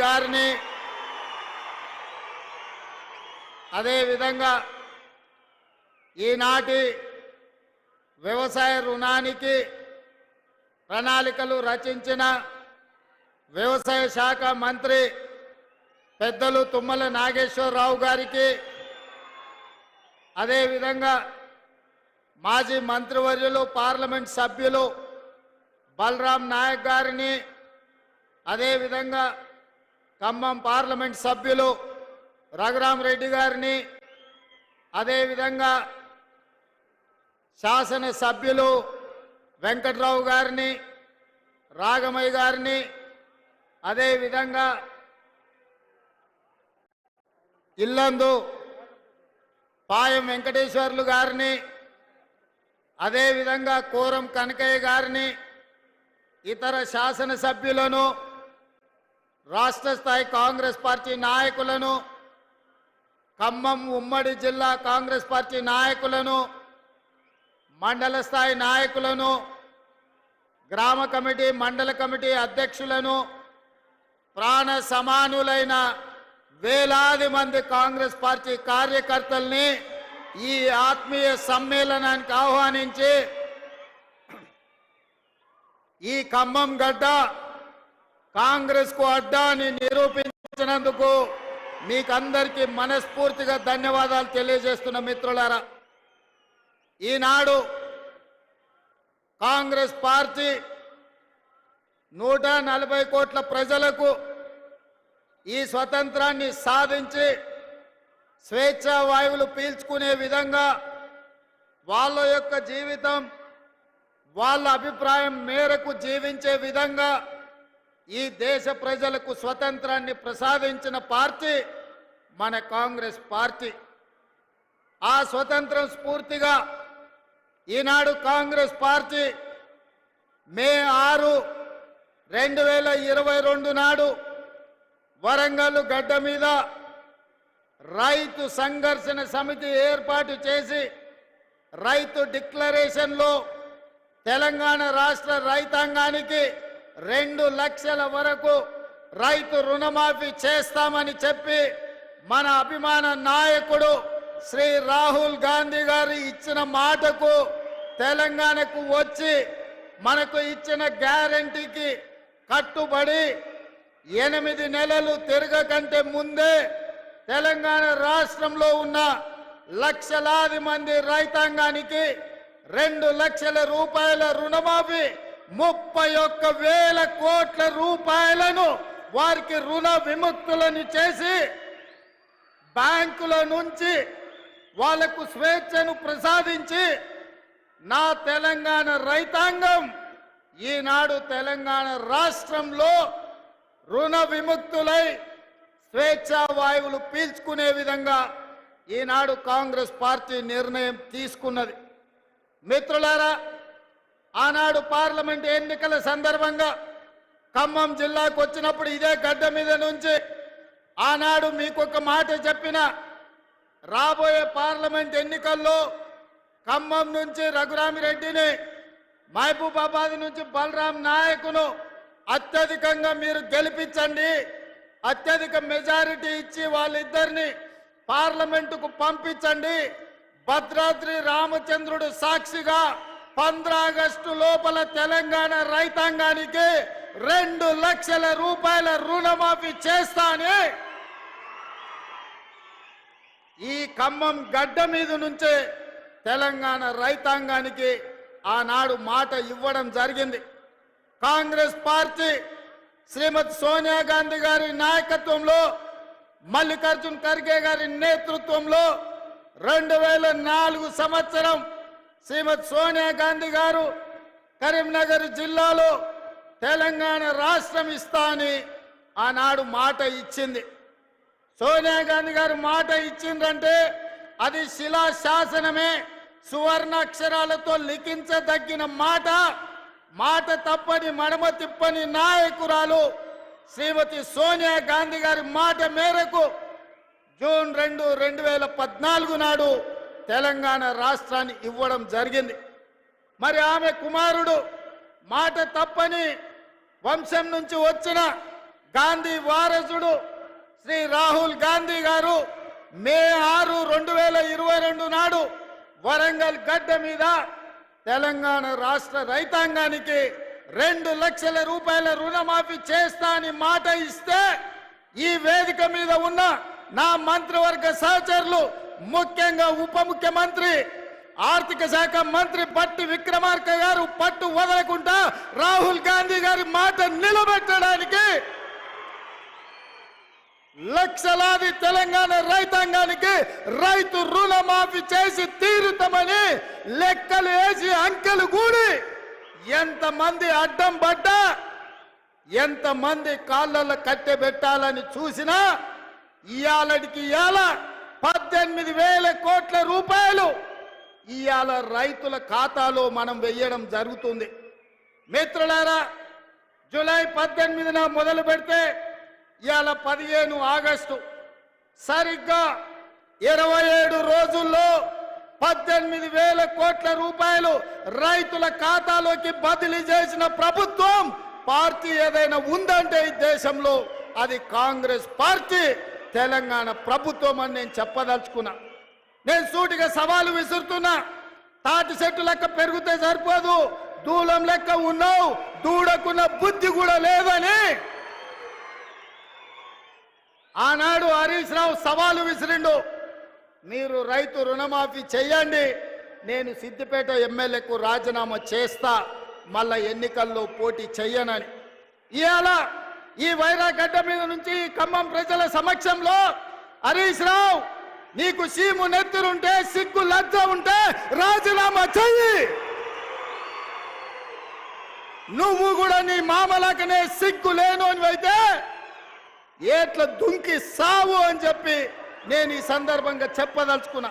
గారిని అదేవిధంగా ఈనాటి వ్యవసాయ రుణానికి ప్రణాళికలు రచించిన వ్యవసాయ శాఖ మంత్రి పెద్దలు తుమ్మల నాగేశ్వరరావు గారికి, అదేవిధంగా మాజీ మంత్రివర్యులు పార్లమెంట్ సభ్యులు బలరాం నాయక్ గారిని, అదేవిధంగా ఖమ్మం పార్లమెంట్ సభ్యులు రఘురామరెడ్డి గారిని, అదేవిధంగా శాసన సభ్యులు వెంకట్రావు గారిని, రాగమయ్య గారిని, అదేవిధంగా ఇల్లందు పాయం వెంకటేశ్వర్లు గారిని, అదేవిధంగా కోరం కనకయ్య గారిని, ఇతర శాసనసభ్యులను, రాష్ట్ర స్థాయి కాంగ్రెస్ పార్టీ నాయకులను, ఖమ్మం ఉమ్మడి జిల్లా కాంగ్రెస్ పార్టీ నాయకులను, మండల స్థాయి నాయకులను, గ్రామ కమిటీ మండల కమిటీ అధ్యక్షులను, ప్రాణ సమానులైన వేలాది మంది కాంగ్రెస్ పార్టీ కార్యకర్తల్ని ఈ ఆత్మీయ సమ్మేళనానికి ఆహ్వానించి ఈ ఖమ్మం గడ్డ కాంగ్రెస్ కు అడ్డా అని నిరూపించినందుకు మీకందరికీ మనస్ఫూర్తిగా ధన్యవాదాలు తెలియజేస్తున్న మిత్రులారా, ఈనాడు కాంగ్రెస్ పార్టీ 140 కోట్ల ప్రజలకు ఈ స్వతంత్రాన్ని సాధించి స్వేచ్ఛా వాయువులు పీల్చుకునే విధంగా వాళ్ళ యొక్క జీవితం వాళ్ళ అభిప్రాయం మేరకు జీవించే విధంగా ఈ దేశ ప్రజలకు స్వతంత్రాన్ని ప్రసాదించిన పార్టీ మన కాంగ్రెస్ పార్టీ. ఆ స్వతంత్రం స్ఫూర్తిగా ఈనాడు కాంగ్రెస్ పార్టీ మే 6, 2022 నాడు వరంగల్ గడ్డ మీద రైతు సంఘర్షణ సమితి ఏర్పాటు చేసి రైతు డిక్లరేషన్లో తెలంగాణ రాష్ట్ర రైతాంగానికి 2 లక్షల వరకు రైతు రుణమాఫీ చేస్తామని చెప్పి మన అభిమాన నాయకుడు శ్రీ రాహుల్ గాంధీ గారు ఇచ్చిన మాటకు తెలంగాణకు వచ్చి మనకు ఇచ్చిన గ్యారంటీకి కట్టుబడి 8 నెలలు తిరగకంటే ముందే తెలంగాణ రాష్ట్రంలో ఉన్న లక్షలాది మంది రైతాంగానికి 2 లక్షల రూపాయల రుణమాఫీ 31,000 కోట్ల రూపాయలను వారికి రుణ విముక్తులను చేసి బ్యాంకుల నుంచి వాళ్లకు స్వేచ్ఛను ప్రసాదించి నా తెలంగాణ రైతాంగం ఈనాడు తెలంగాణ రాష్ట్రంలో రుణ విముక్తులై స్వేచ్ఛా వాయువులు పీల్చుకునే విధంగా ఈనాడు కాంగ్రెస్ పార్టీ నిర్ణయం తీసుకున్నది. మిత్రులారా, ఆనాడు పార్లమెంట్ ఎన్నికల సందర్భంగా ఖమ్మం జిల్లాకు వచ్చినప్పుడు ఇదే గడ్డ మీద నుంచి ఆనాడు మీకు ఒక మాట చెప్పిన, రాబోయే పార్లమెంట్ ఎన్నికల్లో ఖమ్మం నుంచి రఘురామిరెడ్డిని, మహబూబాబాద్ నుంచి బలరాం నాయకును అత్యధికంగా మీరు గెలిపించండి, అత్యధిక మెజారిటీ ఇచ్చి వాళ్ళిద్దరిని పార్లమెంటుకు పంపించండి, భద్రాద్రి రామచంద్రుడు సాక్షిగా 15 ఆగస్టు లోపల తెలంగాణ రైతాంగానికి 2 లక్షల రూపాయల రుణమాఫీ చేస్తానే ఈ ఖమ్మం గడ్డ మీద నుంచే తెలంగాణ రైతాంగానికి ఆనాడు మాట ఇవ్వడం జరిగింది. కాంగ్రెస్ పార్టీ శ్రీమతి సోనియా గాంధీ గారి నాయకత్వంలో, మల్లికార్జున్ ఖర్గే గారి నేతృత్వంలో 2004 సంవత్సరం శ్రీమతి సోనియా గాంధీ గారు కరీంనగర్ జిల్లాలో తెలంగాణ రాష్ట్రం ఇస్తా అని ఆనాడు మాట ఇచ్చింది. సోనియా గాంధీ గారు మాట ఇచ్చిందంటే అది శిలా శాసనమే, సువర్ణాక్షరాలతో లిఖించదగిన మాట. మాట తప్పని మడమ తిప్పని నాయకురాలు శ్రీమతి సోనియా గాంధీ గారి మాట మేరకు జూన్ 2, 2014 నాడు తెలంగాణ రాష్ట్రాన్ని ఇవ్వడం జరిగింది. మరి ఆమె కుమారుడు మాట తప్పని వంశం నుంచి వచ్చిన గాంధీ వారసుడు శ్రీ రాహుల్ గాంధీ గారు మే 6, 2022 నాడు వరంగల్ గడ్డ మీద తెలంగాణ రాష్ట్ర రైతాంగానికి 2 లక్షల రూపాయల రుణమాఫీ చేస్తా అని మాట ఇస్తే ఈ వేదిక మీద ఉన్న నా మంత్రివర్గ సహచరులు, ముఖ్యంగా ఉప ముఖ్యమంత్రి ఆర్థిక శాఖ మంత్రి బట్టి విక్రమార్క గారు పట్టు వదలకుండా రాహుల్ గాంధీ గారి మాట నిలబెట్టడానికి లక్షలాది తెలంగాణ రైతాంగానికి రైతు రుణమాఫీ చేసి తీరుతామని లెక్కలు వేసి అంకెలు కూడి ఎంతమంది అడ్డం పడ్డా, ఎంతమంది కాళ్ళల్లో కట్టెబెట్టాలని చూసినా ఇయాలటికి ఇయాల 18,000 కోట్ల రూపాయలు ఇయాల రైతుల ఖాతాలో మనం వెయ్యడం జరుగుతుంది. మిత్రులారా, జూలై 18న మొదలు పెడితే ఇవాళ 15 ఆగస్టు, సరిగ్గా 27 రోజుల్లో 18,000 కోట్ల రూపాయలు రైతుల ఖాతాలోకి బదిలీ చేసిన ప్రభుత్వం పార్టీ ఏదైనా ఉందంటే ఈ దేశంలో అది కాంగ్రెస్ పార్టీ, తెలంగాణ ప్రభుత్వం అని నేను చెప్పదలుచుకున్నా. నేను సూటిగా సవాలు విసురుతున్నా. తాటి చెట్టు లెక్క పెరిగితే సరిపోదు, దూలం లెక్క ఉన్నావు, దూడకున్న బుద్ధి కూడా లేదని ఆనాడు హరీష్ రావు సవాలు విసిరిండు. మీరు రైతు రుణమాఫీ చేయండి, నేను సిద్దిపేట ఎమ్మెల్యేకు రాజీనామా చేస్తా, మళ్ళా ఎన్నికల్లో పోటీ చెయ్యనని. ఇవాళ ఈ వైరాగడ్డ మీద నుంచి ఖమ్మం ప్రజల సమక్షంలో హరీష్ రావు, నీకు సీము నెత్తురుంటే, సిగ్గు లజ్జ ఉంటే రాజీనామా చెయ్యి. నువ్వు కూడా నీ మామలకనే సిగ్గు లేనోనివి అయితే ఏట్ల దుంకి సావు అని చెప్పి నేను ఈ సందర్భంగా చెప్పదలుచుకున్నా.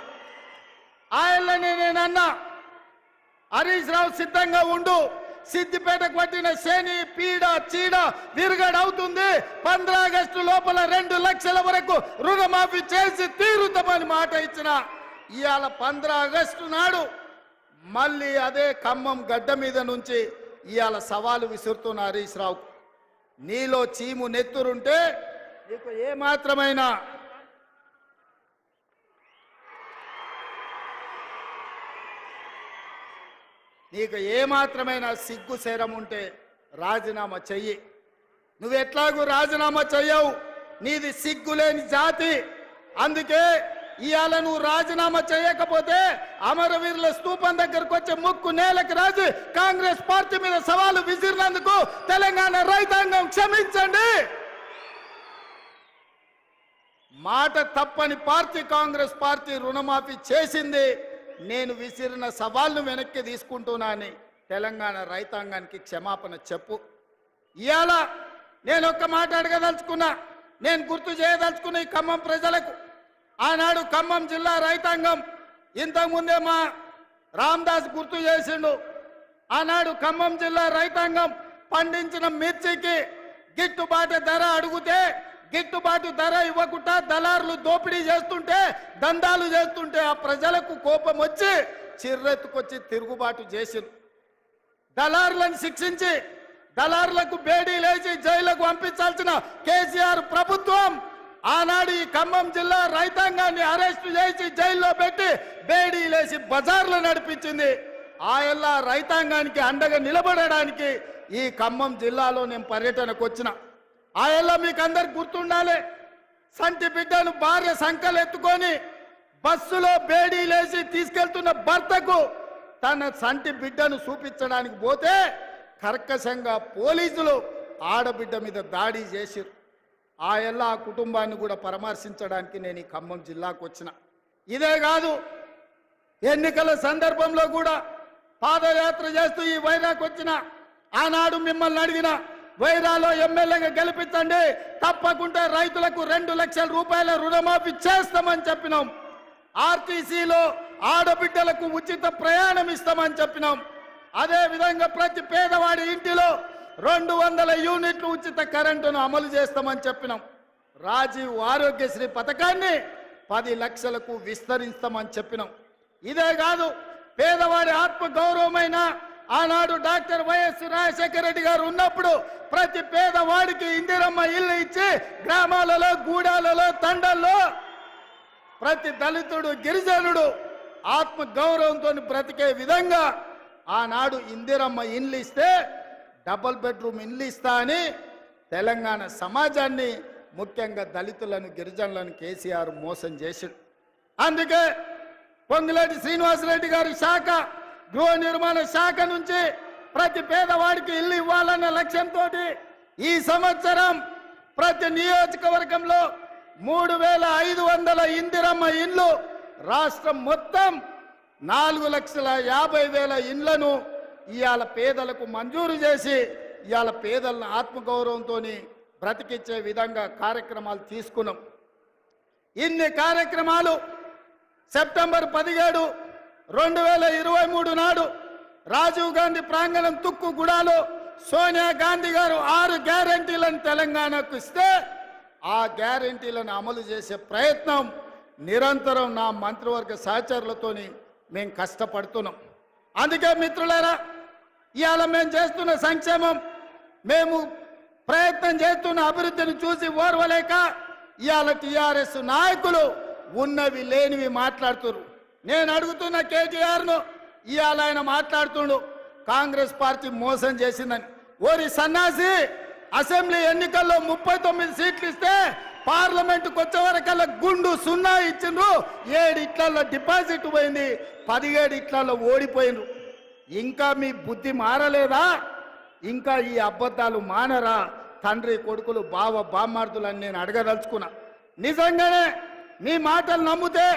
ఆయనని నేనన్నా, హరీష్ రావు సిద్ధంగా ఉండు, సిద్దిపేటకు పట్టిన శని పీడ చీడ విరుగడవుతుంది, 15 ఆగస్టు లోపల 2 లక్షల వరకు రుణమాఫీ చేసి తీరుతామని మాట ఇచ్చిన ఇవాళ 15 ఆగస్టు నాడు మళ్ళీ అదే ఖమ్మం గడ్డ మీద నుంచి ఇవాళ సవాలు విసురుతున్న హరీష్ రావు, నీలో చీము నెత్తురుంటే నీకు ఏమాత్రమైన సిగ్గు శరం ఉంటే రాజీనామా చెయ్యి. నువ్వు ఎట్లాగూ రాజీనామా చెయ్యవు, నీది సిగ్గులేని జాతి. అందుకే ఇవాళ నువ్వు రాజీనామా చేయకపోతే అమరవీరుల స్తూపం దగ్గరకు వచ్చే ముక్కు నేలకు రాజు కాంగ్రెస్ పార్టీ మీద సవాలు విసిరినందుకు తెలంగాణ రైతాంగం క్షమించండి. మాట తప్పని పార్టీ కాంగ్రెస్ పార్టీ రుణమాఫీ చేసింది. నేను విసిరిన సవాళ్లు వెనక్కి తీసుకుంటున్నానని తెలంగాణ రైతాంగానికి క్షమాపణ చెప్పు. ఇవాళ నేను ఒక్క మాట అడగదలుచుకున్నా, నేను గుర్తు చేయదలుచుకున్న ఈ ఖమ్మం ప్రజలకు, ఆనాడు ఖమ్మం జిల్లా రైతాంగం ఇంతకుముందే మా రామదాస్ గుర్తు చేసిండు. ఆనాడు ఖమ్మం జిల్లా రైతాంగం పండించిన మిర్చికి గిట్టుబాటు ధర అడిగితే గిట్టుబాటు ధర ఇవ్వకుండా దళారులు దోపిడీ చేస్తుంటే, దందాలు చేస్తుంటే ఆ ప్రజలకు కోపం వచ్చి చిర్రెత్తుకొచ్చి తిరుగుబాటు చేసింది. దళారులను శిక్షించి దళారులకు బేడీ లేచి జైలుకు పంపించాల్సిన కేసీఆర్ ప్రభుత్వం ఆనాడు ఈ ఖమ్మం జిల్లా రైతాంగాన్ని అరెస్టు చేసి జైల్లో పెట్టి బేడీ లేచి బజార్లు నడిపించింది. ఆయల్లా రైతాంగానికి అండగా నిలబడడానికి ఈ ఖమ్మం జిల్లాలో నేను పర్యటనకు వచ్చిన. ఆయల్లా మీకు అందరికి గుర్తుండాలి, సంటి బిడ్డను భార్య సంకలు ఎత్తుకొని బస్సులో బేడీ లేచి తీసుకెళ్తున్న భర్తకు తన సంటి బిడ్డను చూపించడానికి పోతే కర్కశంగా పోలీసులు ఆడబిడ్డ మీద దాడి చేసిరు. ఆయల్లా ఆ కుటుంబాన్ని కూడా పరామర్శించడానికి నేను ఈ ఖమ్మం జిల్లాకు వచ్చిన. ఇదే కాదు, ఎన్నికల సందర్భంలో కూడా పాదయాత్ర చేస్తూ ఈ వైరాకు వచ్చిన. ఆనాడు మిమ్మల్ని అడిగిన, వైరాలో ఎమ్మెల్యేగా గెలిపించండి, తప్పకుండా రైతులకు 2 లక్షల రూపాయల రుణమాఫీ చేస్తామని చెప్పినాం. ఆర్టీసీలో ఆడబిడ్డలకు ఉచిత ప్రయాణం ఇస్తామని చెప్పినాం. అదే విధంగా ప్రతి పేదవాడి ఇంటిలో 200 యూనిట్లు ఉచిత కరెంటును అమలు చేస్తామని చెప్పినాం. రాజీవ్ ఆరోగ్యశ్రీ పథకాన్ని 10 లక్షలకు విస్తరిస్తామని చెప్పినాం. ఇదే కాదు, పేదవాడి ఆత్మ గౌరవమైన ఆనాడు డాక్టర్ వైఎస్ రాజశేఖర రెడ్డి గారు ఉన్నప్పుడు ప్రతి పేదవాడికి ఇందిరమ్మ ఇల్లు ఇచ్చి గ్రామాలలో గూడాలలో తండల్లో ప్రతి దళితుడు గిరిజనుడు ఆత్మ గౌరవంతో బ్రతికే విధంగా ఆనాడు ఇందిరమ్మ ఇల్లు ఇస్తే డబుల్ బెడ్రూమ్ ఇల్లు ఇస్తా అని తెలంగాణ సమాజాన్ని ముఖ్యంగా దళితులను గిరిజనులను కేసీఆర్ మోసం చేశాడు. అందుకే పొంగులేటి శ్రీనివాసరెడ్డి గారి శాఖ గృహ నిర్మాణ శాఖ నుంచి ప్రతి పేదవాడికి ఇల్లు ఇవ్వాలన్న లక్ష్యంతో ఈ సంవత్సరం ప్రతి నియోజకవర్గంలో 3,500 ఇందిరమ్మ ఇండ్లు రాష్ట్రం మొత్తం 4,50,000 ఇండ్లను ఇవాళ పేదలకు మంజూరు చేసి ఇవాళ పేదలను ఆత్మగౌరవంతో బ్రతికించే విధంగా కార్యక్రమాలు తీసుకున్నాం. ఇన్ని కార్యక్రమాలు సెప్టెంబర్ 17, 2023 నాడు రాజీవ్ గాంధీ ప్రాంగణం తుక్కుగూడలో సోనియా గాంధీ గారు 6 గ్యారెంటీలను తెలంగాణకు ఇస్తే ఆ గ్యారెంటీలను అమలు చేసే ప్రయత్నం నిరంతరం నా మంత్రివర్గ సహచరులతోని మేము కష్టపడుతున్నాం. అందుకే మిత్రులారా, ఇవాళ మేము చేస్తున్న సంక్షేమం, మేము ప్రయత్నం చేస్తున్న అభివృద్ధిని చూసి ఓర్వలేక ఇవాళ టీఆర్ఎస్ నాయకులు ఉన్నవి లేనివి మాట్లాడుతున్నారు. నేను అడుగుతున్న కేటీఆర్ను, ఇవాళ ఆయన మాట్లాడుతుండు కాంగ్రెస్ పార్టీ మోసం చేసిందని. ఓరి సన్నాసి, అసెంబ్లీ ఎన్నికల్లో 39 సీట్లు ఇస్తే పార్లమెంటుకు వచ్చే వరకల్లా గుండు 0 ఇచ్చిండ్రు. 7 ఇట్లలో డిపాజిట్ పోయింది, 17 ఇట్లలో ఓడిపోయిండ్రు. ఇంకా మీ బుద్ధి మారలేదా? ఇంకా ఈ అబద్ధాలు మానరా? తండ్రి కొడుకులు బావ బామ్మార్దులని నేను అడగదలుచుకున్నా. నిజంగానే మీ మాటలు నమ్మితే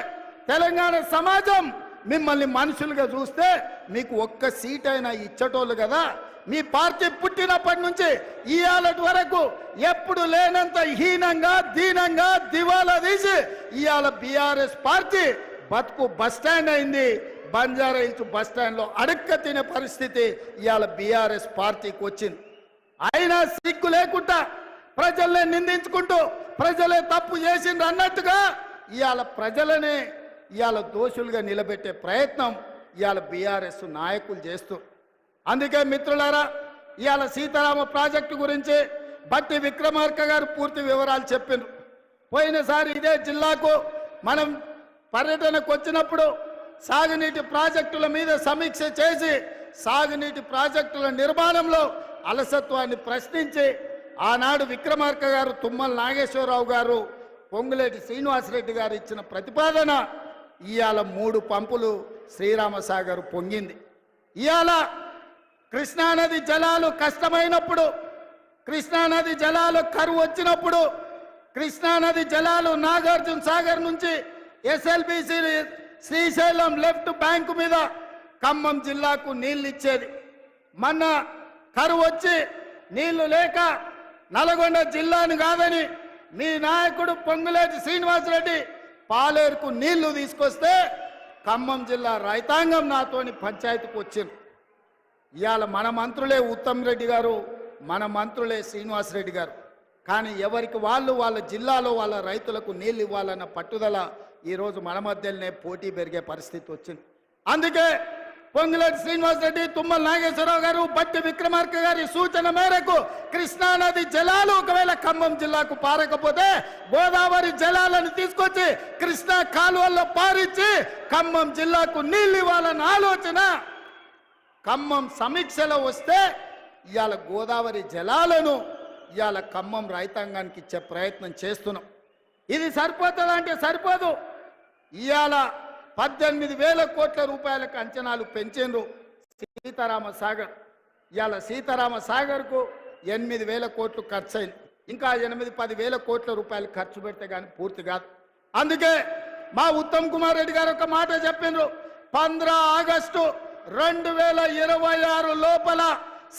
తెలంగాణ సమాజం మిమ్మల్ని మనుషులుగా చూస్తే మీకు ఒక్క సీట్ అయినా ఇచ్చటోళ్ళు కదా. మీ పార్టీ పుట్టినప్పటి నుంచి ఇవాళ వరకు ఎప్పుడు లేనంత హీనంగా దీనంగా దివాలా తీసి ఇవాళ బీఆర్ఎస్ పార్టీ బతుకు బస్టాండ్ అయింది. బంజారా హిల్స్ బస్టాండ్లో అడక్క తినే పరిస్థితి ఇవాళ బీఆర్ఎస్ పార్టీకి వచ్చింది. అయినా సిగ్గు లేకుండా ప్రజల్ని నిందించుకుంటూ ప్రజలే తప్పు చేసిండ్రు అన్నట్టుగా ఇవాళ ప్రజలనే ఇవాళ దోషులుగా నిలబెట్టే ప్రయత్నం ఇవాళ బీఆర్ఎస్ నాయకులు చేస్తూ. అందుకే మిత్రులారా, ఇవాళ సీతారామ ప్రాజెక్టు గురించి బట్టి విక్రమార్క గారు పూర్తి వివరాలు చెప్పిండ్రు. పోయినసారి ఇదే జిల్లాకు మనం పర్యటనకు వచ్చినప్పుడు సాగునీటి ప్రాజెక్టుల మీద సమీక్ష చేసి సాగునీటి ప్రాజెక్టుల నిర్మాణంలో అలసత్వాన్ని ప్రశ్నించి ఆనాడు విక్రమార్క గారు, తుమ్మల నాగేశ్వరరావు గారు, పొంగులేటి శ్రీనివాసరెడ్డి గారు ఇచ్చిన ప్రతిపాదన ఇవాళ 3 పంపులు శ్రీరామసాగర్ పొంగింది. ఇవాళ కృష్ణానది జలాలు కష్టమైనప్పుడు, కృష్ణానది జలాలు కరువు వచ్చినప్పుడు, కృష్ణానది జలాలు నాగార్జున సాగర్ నుంచి ఎస్ఎల్బిసి శ్రీశైలం లెఫ్ట్ బ్యాంకు మీద ఖమ్మం జిల్లాకు నీళ్లు ఇచ్చేది. మొన్న కరువు వచ్చి నీళ్లు లేక నల్గొండ జిల్లాను కాదని మీ నాయకుడు పొంగులేటి శ్రీనివాసరెడ్డి పాలేరుకు నీళ్లు తీసుకొస్తే ఖమ్మం జిల్లా రైతాంగం నాతోని పంచాయతీకి వచ్చింది. ఇవాళ మన మంత్రులే ఉత్తమ్ రెడ్డి గారు, మన మంత్రులే శ్రీనివాసరెడ్డి గారు. కానీ ఎవరికి వాళ్ళు వాళ్ళ జిల్లాలో వాళ్ళ రైతులకు నీళ్ళు ఇవ్వాలన్న పట్టుదల ఈరోజు మన మధ్యలోనే పోటీ పెరిగే పరిస్థితి వచ్చింది. అందుకే పొంగులేటి శ్రీనివాసరెడ్డి, తుమ్మల నాగేశ్వరరావు గారు, బట్టి విక్రమార్క గారి సూచన మేరకు కృష్ణానది జలాలు ఒకవేళ ఖమ్మం జిల్లాకు పారకపోతే గోదావరి జలాలను తీసుకొచ్చి కృష్ణా కాలువల్లో పారించి ఖమ్మం జిల్లాకు నీళ్ళు ఇవ్వాలన్న ఆలోచన ఖమ్మం సమీక్షలో వస్తే ఇవాళ గోదావరి జలాలను ఇవాళ ఖమ్మం రైతాంగానికి ఇచ్చే ప్రయత్నం చేస్తున్నాం. ఇది సరిపోతుందా అంటే సరిపోదు. ఇవాళ 18,000 కోట్ల రూపాయలకు అంచనాలు పెంచిండ్రు సీతారామ సాగర్. ఇవాళ సీతారామ సాగర్కు 8,000 కోట్లు ఖర్చు అయింది. ఇంకా 8-10,000 కోట్ల రూపాయలు ఖర్చు పెడితే కానీ పూర్తి కాదు. అందుకే మా ఉత్తమ్ కుమార్ రెడ్డి గారు ఒక మాట చెప్పిండ్రు, 15 ఆగస్టు 2026 లోపల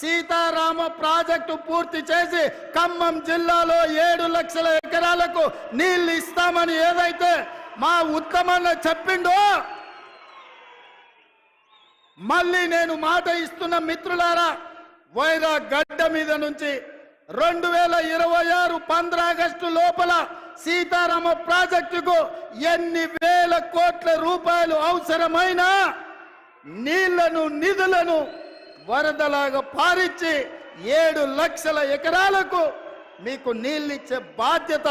సీతారామ ప్రాజెక్టు పూర్తి చేసి ఖమ్మం జిల్లాలో 7 లక్షల ఎకరాలకు నీళ్లు ఇస్తామని ఏదైతే మా ఉత్తమన్న చెప్పిండో, మళ్ళీ నేను మాట ఇస్తున్న మిత్రులారా, వైరా గడ్డ మీద నుంచి 2026 15 ఆగస్టు లోపల సీతారామ ప్రాజెక్టుకు ఎన్ని వేల కోట్ల రూపాయలు అవసరమైన నీళ్లను నిధులను వరదలాగా పారించి 7 లక్షల ఎకరాలకు మీకు నీళ్ళిచ్చే బాధ్యత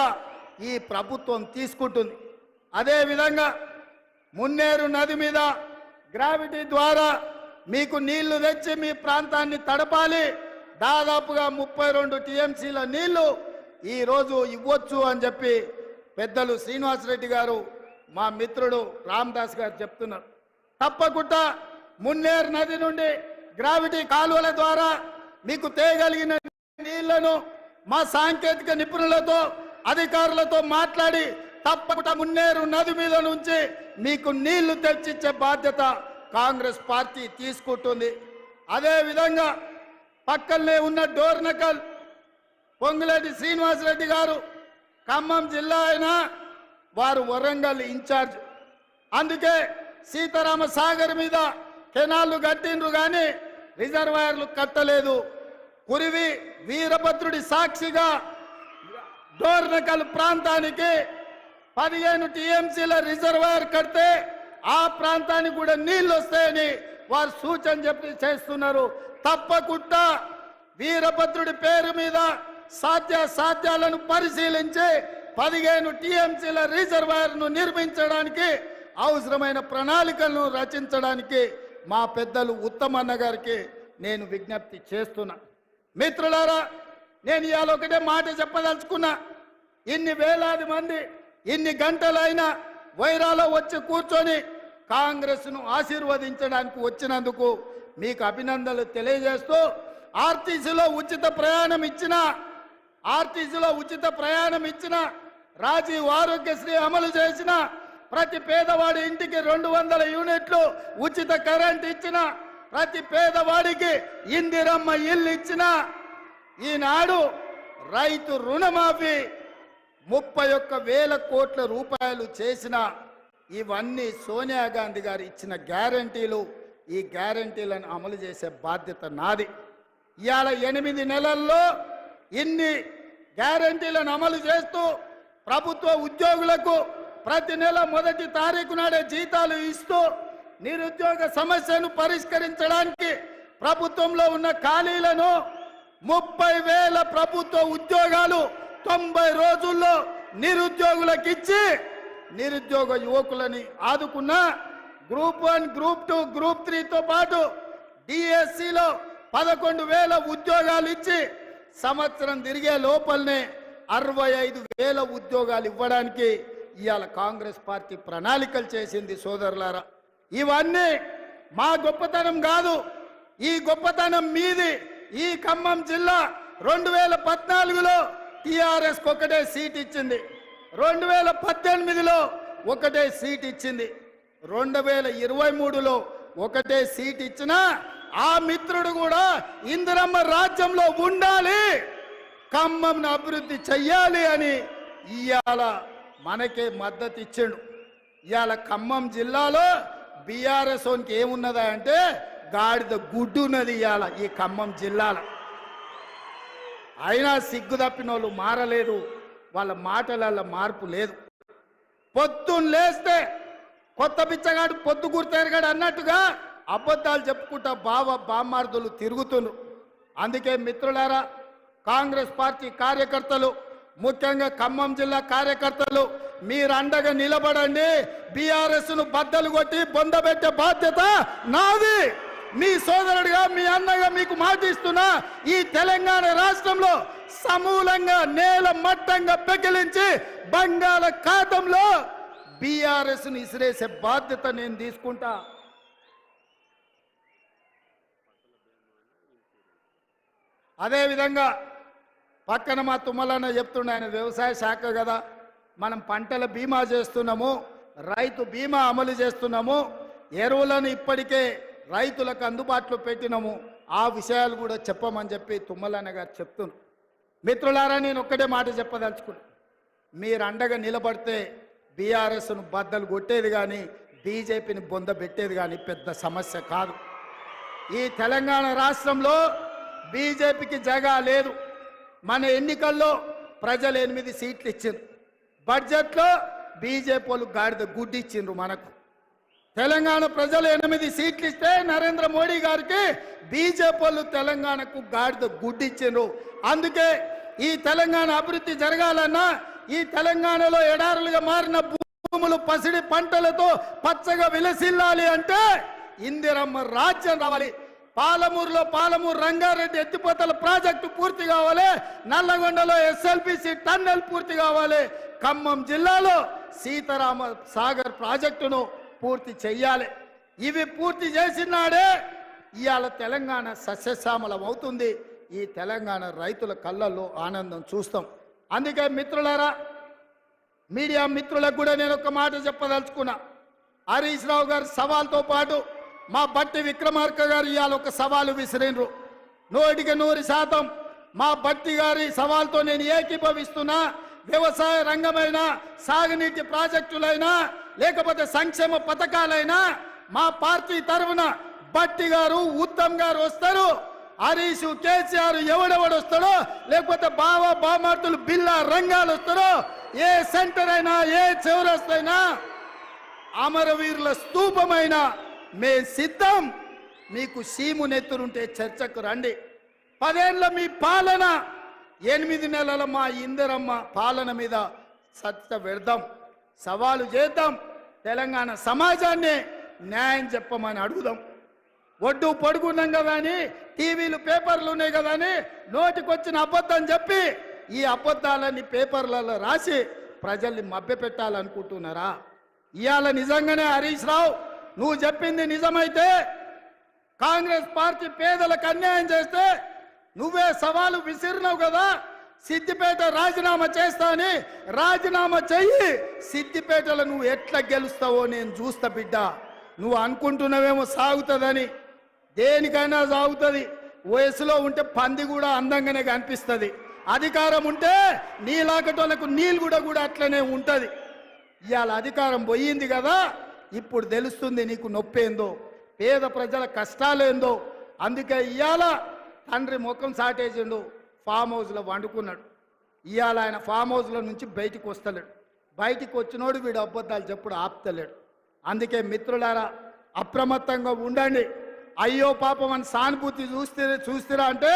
ఈ ప్రభుత్వం తీసుకుంటుంది. అదేవిధంగా మున్నేరు నది మీద గ్రావిటీ ద్వారా మీకు నీళ్లు తెచ్చి మీ ప్రాంతాన్ని తడపాలి. దాదాపుగా 32 టీఎంసీల నీళ్లు ఈరోజు ఇవ్వచ్చు అని చెప్పి పెద్దలు శ్రీనివాసరెడ్డి గారు, మా మిత్రుడు రామదాస్ గారు చెప్తున్నారు. తప్పకుండా మున్నేరు నది నుండి గ్రావిటీ కాలువల ద్వారా మీకు తేగలిగిన నీళ్లను మా సాంకేతిక నిపుణులతో అధికారులతో మాట్లాడి తప్పకుండా మున్నేరు నది మీద నుంచి మీకు నీళ్లు తెచ్చిచ్చే బాధ్యత కాంగ్రెస్ పార్టీ తీసుకుంటుంది. అదేవిధంగా పక్కనే ఉన్న డోర్నకల్ పొంగులేటి శ్రీనివాసరెడ్డి గారు ఖమ్మం జిల్లా అయినా వారు వరంగల్ ఇన్ఛార్జ్. అందుకే సీతారామ సాగర్ మీద కెనాళ్లు కట్టిండ్రు కానీ రిజర్వాయర్లు కట్టలేదు. కురివి వీరభద్రుడి సాక్షిగా డోర్నకల్ ప్రాంతానికి 15 టీఎంసీల రిజర్వాయర్ కడితే ఆ ప్రాంతానికి కూడా నీళ్లు వస్తాయని వారు సూచన చెప్పి చేస్తున్నారు. తప్పకుండా వీరభద్రుడి పేరు మీద సాధ్యాలను పరిశీలించి 15 టీఎంసీల రిజర్వాయర్ను నిర్మించడానికి అవసరమైన ప్రణాళికలను రచించడానికి మా పెద్దలు ఉత్తమన్న గారికి నేను విజ్ఞప్తి చేస్తున్నా. మిత్రులారా, నేను ఇవాళ ఒకటే మాట చెప్పదలుచుకున్నా. ఇన్ని వేలాది మంది ఇన్ని గంటలైనా వైరాలో వచ్చి కూర్చొని కాంగ్రెస్ను ఆశీర్వదించడానికి వచ్చినందుకు మీకు అభినందనలు తెలియజేస్తూ, ఆర్టీసీలో ఉచిత ప్రయాణం ఇచ్చిన రాజీవ్ ఆరోగ్యశ్రీ అమలు చేసిన ప్రతి పేదవాడి ఇంటికి 200 యూనిట్లు ఉచిత కరెంట్ ఇచ్చిన ప్రతి పేదవాడికి ఇందిరమ్మ ఇల్లు ఇచ్చిన ఈనాడు రైతు రుణమాఫీ 31,000 కోట్ల రూపాయలు చేసిన ఇవన్నీ సోనియా గాంధీ గారు ఇచ్చిన గ్యారంటీలు. ఈ గ్యారంటీలను అమలు చేసే బాధ్యత నాది. ఇవాళ 8 నెలల్లో ఇన్ని గ్యారంటీలను అమలు చేస్తూ ప్రభుత్వ ఉద్యోగులకు ప్రతి నెల 1వ తారీఖు నాడే జీతాలు ఇస్తూ నిరుద్యోగ సమస్యను పరిష్కరించడానికి ప్రభుత్వంలో ఉన్న ఖాళీలను 30,000 ప్రభుత్వ ఉద్యోగాలు 90 రోజుల్లో నిరుద్యోగులకు ఇచ్చి నిరుద్యోగ యువకులని ఆదుకున్న గ్రూప్ 1, గ్రూప్ 2, గ్రూప్ 3తో పాటు డిఎస్సిలో 11,000 ఉద్యోగాలు ఇచ్చి సంవత్సరం తిరిగే లోపలనే 65,000 ఉద్యోగాలు ఇవ్వడానికి ఇవాళ కాంగ్రెస్ పార్టీ ప్రణాళికలు చేసింది. సోదరులారా, ఇవన్నీ మా గొప్పతనం కాదు, ఈ గొప్పతనం మీది. ఈ ఖమ్మం జిల్లా 2014లో టిఆర్ఎస్కి ఒకటే సీట్ ఇచ్చింది, 2018లో ఒకటే సీట్ ఇచ్చింది, 2023లో ఒకటే సీట్ ఇచ్చినా ఆ మిత్రుడు కూడా ఇందిరమ్మ రాజ్యంలో ఉండాలి, ఖమ్మంను అభివృద్ధి చెయ్యాలి అని ఇవాళ మనకే మద్దతు ఇచ్చిండు. ఇవాళ ఖమ్మం జిల్లాలో బీఆర్ఎస్ ఓన్కి ఏమున్నదా అంటే గాడిద గుడ్డు ఉన్నది ఇవాళ ఈ ఖమ్మం జిల్లాలో. అయినా సిగ్గు తప్పిన వాళ్ళు మారలేదు, వాళ్ళ మాటలలో మార్పు లేదు. పొద్దున్న లేస్తే కొత్త బిచ్చగాడు పొద్దు గుర్తెరగాడు అన్నట్టుగా అబద్ధాలు చెప్పుకుంటా బామ్మార్దులు తిరుగుతున్నారు. అందుకే మిత్రులారా, కాంగ్రెస్ పార్టీ కార్యకర్తలు, ముఖ్యంగా ఖమ్మం జిల్లా కార్యకర్తలు మీరు అండగా నిలబడండి. బీఆర్ఎస్ను బద్దలు కొట్టి బొందబెట్టే బాధ్యత నాది. మీ సోదరుడిగా, మీ అన్నగా మీకు మాటిస్తున్నా, ఈ తెలంగాణ రాష్ట్రంలో సమూలంగా నేల మట్టంగా పెకిలించి బంగాళాఖాతంలో బీఆర్ఎస్ను ఇసిరేసే బాధ్యత నేను తీసుకుంటా. అదేవిధంగా పక్కన మా తుమ్మలన్న చెప్తుండే, ఆయన వ్యవసాయ శాఖ కదా, మనం పంటల బీమా చేస్తున్నాము, రైతు బీమా అమలు చేస్తున్నాము, ఎరువులను ఇప్పటికే రైతులకు అందుబాటులో పెట్టినాము, ఆ విషయాలు కూడా చెప్పమని చెప్పి తుమ్మలన్న గారు చెప్తున్నారు. మిత్రులారా, నేను ఒక్కటే మాట చెప్పదలుచుకున్నా, మీరు అండగా నిలబడితే బీఆర్ఎస్ను బద్దలు కొట్టేది కానీ బీజేపీని బొంద పెట్టేది కానీ పెద్ద సమస్య కాదు. ఈ తెలంగాణ రాష్ట్రంలో బీజేపీకి జగా లేదు. మన ఎన్నికల్లో ప్రజలు 8 సీట్లు ఇచ్చిండ్రు, బడ్జెట్లో బీజేపీ వాళ్ళు గాడిద గుడ్డి ఇచ్చిండ్రు మనకు. తెలంగాణ ప్రజలు 8 సీట్లు ఇస్తే నరేంద్ర మోడీ గారికి బీజేపీ వాళ్ళు తెలంగాణకు గాడిద గుడ్డిచ్చారు. అందుకే ఈ తెలంగాణ అభివృద్ధి జరగాలన్నా, ఈ తెలంగాణలో ఎడారులుగా మారిన భూములు పసిడి పంటలతో పచ్చగా విలసిల్లాలి అంటే ఇందిరమ్మ రాజ్యం రావాలి. పాలమూరులో పాలమూరు రంగారెడ్డి ఎత్తిపోతల ప్రాజెక్టు పూర్తి కావాలి. నల్లగొండలో ఎస్ఎల్బిసి టన్నెల్ పూర్తి కావాలి. ఖమ్మం జిల్లాలో సీతారామ సాగర్ ప్రాజెక్టును పూర్తి చెయ్యాలి. ఇవి పూర్తి చేసినాడే ఇవాళ తెలంగాణ సస్యశ్యామలం అవుతుంది. ఈ తెలంగాణ రైతుల కళ్ళల్లో ఆనందం చూస్తాం. అందుకే మిత్రులారా, మీడియా మిత్రులకు కూడా నేను ఒక మాట చెప్పదలుచుకున్నా. హరీష్ రావు గారి సవాల్తో పాటు మా బట్టి విక్రమార్క గారు ఇవాళ ఒక సవాలు విసిరినరు. 100% మా బట్టి గారి సవాల్తో నేను ఏకీభవిస్తున్నా. వ్యవసాయ రంగమైనా, సాగునీటి ప్రాజెక్టులైనా, లేకపోతే సంక్షేమ పథకాలైనా మా పార్టీ తరఫున బట్టి గారు, ఉత్తమ్ గారు వస్తారు. హరీష్, కేసీఆర్ ఎవడెవడు వస్తాడో, లేకపోతే బావా బామార్తులు బిల్లా రంగాలు వస్తారో, ఏ సెంటర్ అయినా, ఏ చౌరస్తైనా, అమరవీరుల స్తూపమైన మే సిద్ధం. మీకు సీము నెత్తురుంటే చర్చకు రండి. 10 ఏళ్ల మీ పాలన, 8 నెలల మా ఇందిరమ్మ పాలన మీద సత్త పెడదాం, సవాలు చేద్దాం. తెలంగాణ సమాజాన్ని న్యాయం చెప్పమని అడుగుదాం. ఒడ్డు పొడుగున్నాం కదా అని, టీవీలు పేపర్లు ఉన్నాయి కదా అని నోటికొచ్చిన అబద్ధం చెప్పి ఈ అబద్ధాలని పేపర్లలో రాసి ప్రజల్ని మభ్యపెట్టాలనుకుంటున్నారా? ఇవాళ నిజంగానే హరీష్ రావు, నువ్వు చెప్పింది నిజమైతే, కాంగ్రెస్ పార్టీ పేదలకు అన్యాయం చేస్తే నువ్వే సవాలు విసిరినావు కదా, సిద్దిపేట రాజీనామా చేస్తా అని. రాజీనామా చెయ్యి, సిద్దిపేటలో నువ్వు ఎట్లా గెలుస్తావో నేను చూస్తా బిడ్డ. నువ్వు అనుకుంటున్నావేమో సాగుతుందని, దేనికైనా సాగుతుంది. వయసులో ఉంటే పంది కూడా అందంగానే కనిపిస్తుంది. అధికారం ఉంటే నీలాకటోళ్ళకు నీళ్ళు కూడా అట్లనే ఉంటుంది. ఇవాళ అధికారం పోయింది కదా, ఇప్పుడు తెలుస్తుంది నీకు నొప్పేందో, పేద ప్రజల కష్టాలేందో. అందుకే ఇవాళ తండ్రి ముఖం సాటేసిండు, ఫామ్ హౌస్లో వండుకున్నాడు. ఇవాళ ఆయన ఫామ్ హౌస్లో నుంచి బయటికి వస్తలేడు. బయటికి వచ్చినోడు వీడు అబద్ధాలు చెప్పుడు ఆపుతలేడు. అందుకే మిత్రులారా, అప్రమత్తంగా ఉండండి. అయ్యో పాపం అని సానుభూతి చూస్తారా అంటే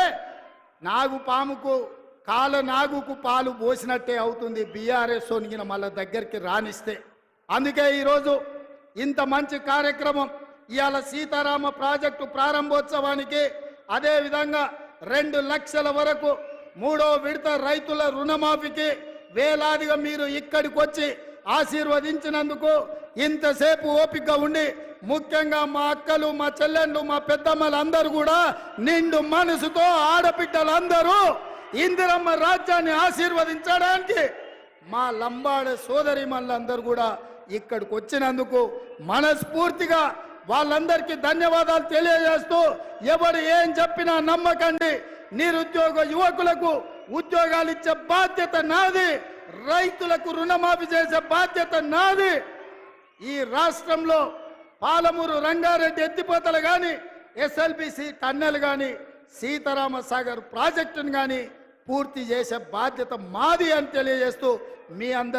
నాగు పాముకు నాగుకు పాలు పోసినట్టే అవుతుంది. బీఆర్ఎస్ వణిగిన మళ్ళీ దగ్గరికి రానిస్తే. అందుకే ఈరోజు ఇంత మంచి కార్యక్రమం, ఇవాళ సీతారామ ప్రాజెక్టు ప్రారంభోత్సవానికి, అదేవిధంగా 2 లక్షల వరకు 3వ విడత రైతుల రుణమాఫీకి వేలాదిగా మీరు ఇక్కడికి వచ్చి ఆశీర్వదించినందుకు, ఇంతసేపు ఓపిక ఉండి, ముఖ్యంగా మా అక్కలు, మా చెల్లెళ్ళు, మా పెద్దమ్మలు అందరూ కూడా నిండు మనసుతో, ఆడబిడ్డలందరూ ఇందిరమ్మ రాజ్యాన్ని ఆశీర్వదించడానికి మా లంబాడ సోదరిమణులందరూ కూడా ఇక్కడికి వచ్చినందుకు మనస్ఫూర్తిగా వాళ్ళందరికీ ధన్యవాదాలు తెలియజేస్తూ, ఎవరు ఏం చెప్పినా నమ్మకండి. నిరుద్యోగ యువకులకు ఉద్యోగాలు ఇచ్చే బాధ్యత నాది, రైతులకు రుణమాఫీ చేసే బాధ్యత నాది. ఈ రాష్ట్రంలో పాలమూరు రంగారెడ్డి ఎత్తిపోతలు కానీ, ఎస్ఎల్బిసి టన్నెల్ కానీ, సీతారామ సాగర్ ప్రాజెక్టును కానీ పూర్తి చేసే బాధ్యత మాది అని తెలియజేస్తూ మీ అందరి